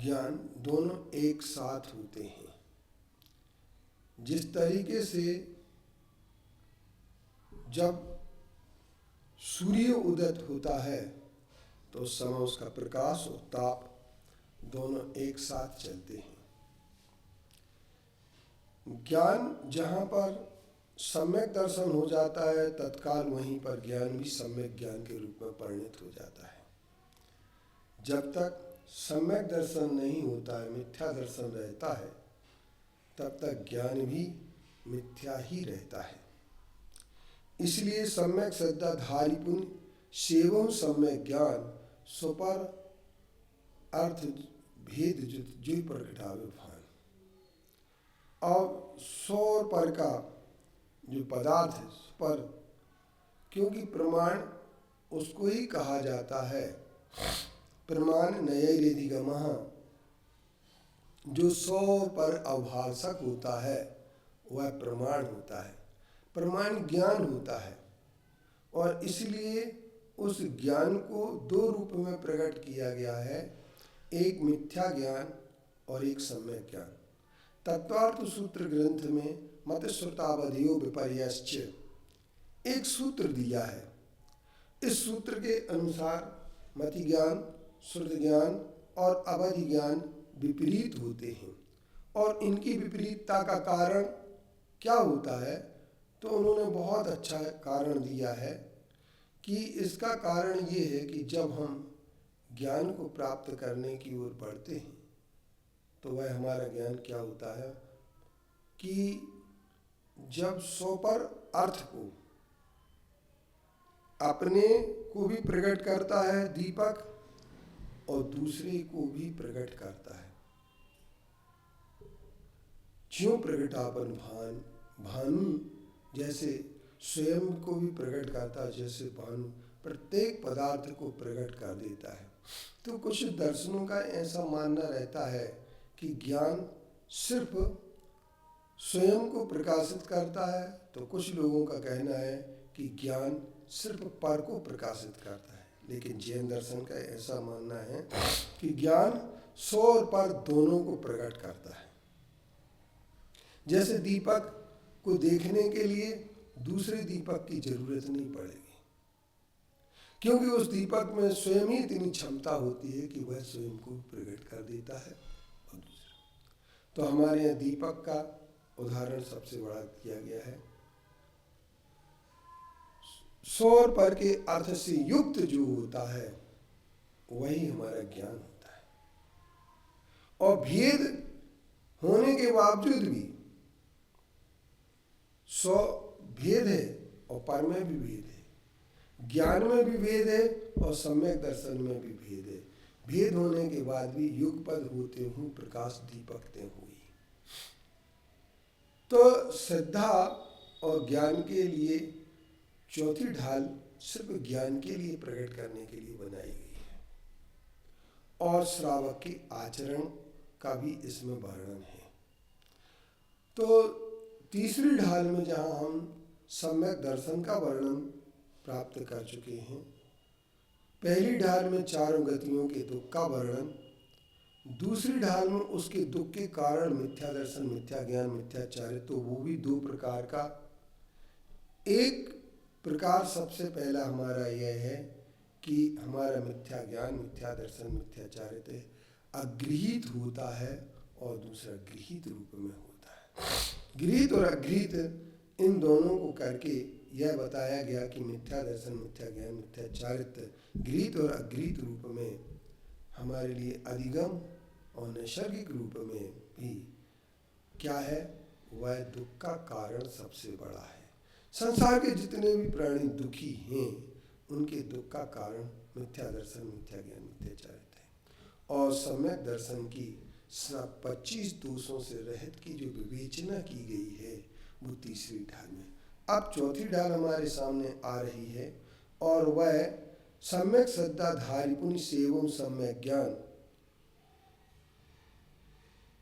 ज्ञान दोनों एक साथ होते हैं। जिस तरीके से जब सूर्य उदित होता है तो उस समय उसका प्रकाश और ताप दोनों एक साथ चलते हैं। ज्ञान जहाँ पर सम्यक दर्शन हो जाता है तत्काल वहीं पर ज्ञान भी सम्यक ज्ञान के रूप में परिणित हो जाता है। जब तक सम्यक दर्शन नहीं होता है, मिथ्या दर्शन रहता है, तब तक ज्ञान भी मिथ्या ही रहता है। इसलिए सम्यक श्रद्धाधारी पुण्य सेवं सम्यक ज्ञान सुपर अर्थ भेद जो प्रगटावे भान। अब सौ और पर का जो पदार्थ है पर, क्योंकि प्रमाण उसको ही कहा जाता है। प्रमाण नयैरेधिगमः, जो सौ पर अभाषक होता है वह प्रमाण होता है। प्रमाण ज्ञान होता है और इसलिए उस ज्ञान को दो रूप में प्रकट किया गया है, एक मिथ्या ज्ञान और एक सम्यक ज्ञान। तत्वार्थ सूत्र ग्रंथ में मत श्रुतावधियो विपर्यश्च एक सूत्र दिया है। इस सूत्र के अनुसार मति ज्ञान, श्रुत ज्ञान और अवधि ज्ञान विपरीत होते हैं और इनकी विपरीतता का कारण क्या होता है, तो उन्होंने बहुत अच्छा कारण दिया है कि इसका कारण ये है कि जब हम ज्ञान को प्राप्त करने की ओर बढ़ते हैं तो वह हमारा ज्ञान क्या होता है कि जब सौ पर अर्थ को अपने को भी प्रकट करता है दीपक और दूसरे को भी प्रकट करता है। ज्यों प्रकटापन भानु जैसे स्वयं को भी प्रकट करता है, जैसे भानु प्रत्येक पदार्थ को प्रकट कर देता है। तो कुछ दर्शनों का ऐसा मानना रहता है कि ज्ञान सिर्फ स्वयं को प्रकाशित करता है, तो कुछ लोगों का कहना है कि ज्ञान सिर्फ पर को प्रकाशित करता है। लेकिन जैन दर्शन का ऐसा मानना है कि ज्ञान सौ और पर दोनों को प्रकट करता है। जैसे दीपक को देखने के लिए दूसरे दीपक की जरूरत नहीं पड़ेगी, क्योंकि उस दीपक में स्वयं ही इतनी क्षमता होती है कि वह स्वयं को प्रकट कर देता है। और दूसरा तो हमारे यहाँ दीपक का उदाहरण सबसे बड़ा किया गया है। सौर पर के अर्थ से युक्त जो होता है वही हमारा ज्ञान होता है। और भेद होने के बावजूद भी सौ भेद है और पर में भी भेद है, ज्ञान में भी भेद है और सम्यक दर्शन में भी भेद है। भेद होने के बाद भी युगपद होते हूँ प्रकाश दीपकते हुई। तो श्रद्धा और ज्ञान के लिए चौथी ढाल सिर्फ ज्ञान के लिए प्रकट करने के लिए बनाई गई है और श्रावक के आचरण का भी इसमें वर्णन है। तो तीसरी ढाल में जहाँ हम सम्यक दर्शन का वर्णन प्राप्त कर चुके हैं, पहली ढाल में चारों गतियों के दुख का वर्णन, दूसरी ढाल में उसके दुख के कारण मिथ्या दर्शन, मिथ्या ज्ञान, मिथ्याचार्य, तो वो भी दो प्रकार का। एक प्रकार सबसे पहला हमारा यह है कि हमारा मिथ्या ज्ञान, मिथ्या दर्शन, मिथ्याचार्य अगृहीत होता है और दूसरा गृहीत रूप में होता है। गृहीत और अगृहीत इन दोनों को करके यह बताया गया कि मिथ्या दर्शन, मिथ्या ज्ञान, मिथ्याचारित्र गृहीत और अगृहीत रूप में हमारे लिए अधिगम और नैसर्गिक रूप में भी क्या है, वह दुख का कारण सबसे बड़ा है। संसार के जितने भी प्राणी दुखी हैं उनके दुख का कारण मिथ्या दर्शन, मिथ्या ज्ञान, मिथ्याचारित्र है। और सम्यक दर्शन की 25 दोषों से रहित की जो विवेचना की गई है वो तीसरी ढाल में। अब चौथी ढाल हमारे सामने आ रही है और वह सम्यक श्रद्धाधारी पुण्य सेवम सम्यक ज्ञान,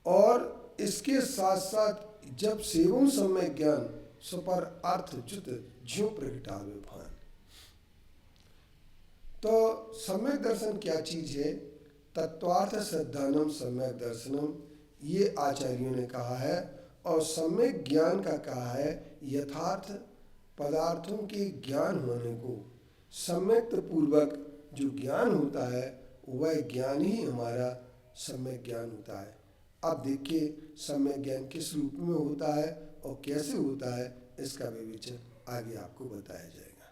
और इसके साथ साथ जब सेवम सम्यक ज्ञान सुपर अर्थ जुत ज्यों प्रगटावे भान। तो सम्यक दर्शन क्या चीज है तत्वार्थ श्रद्धानम सम्यक दर्शनम, ये आचार्यों ने कहा है। और सम्यक ज्ञान का कहा है यथार्थ पदार्थों के ज्ञान होने को। सम्यक पूर्वक जो ज्ञान होता है वह ज्ञान ही हमारा सम्यक ज्ञान होता है। अब देखिए सम्यक ज्ञान किस रूप में होता है और कैसे होता है, इसका विवेचन आगे आपको बताया जाएगा।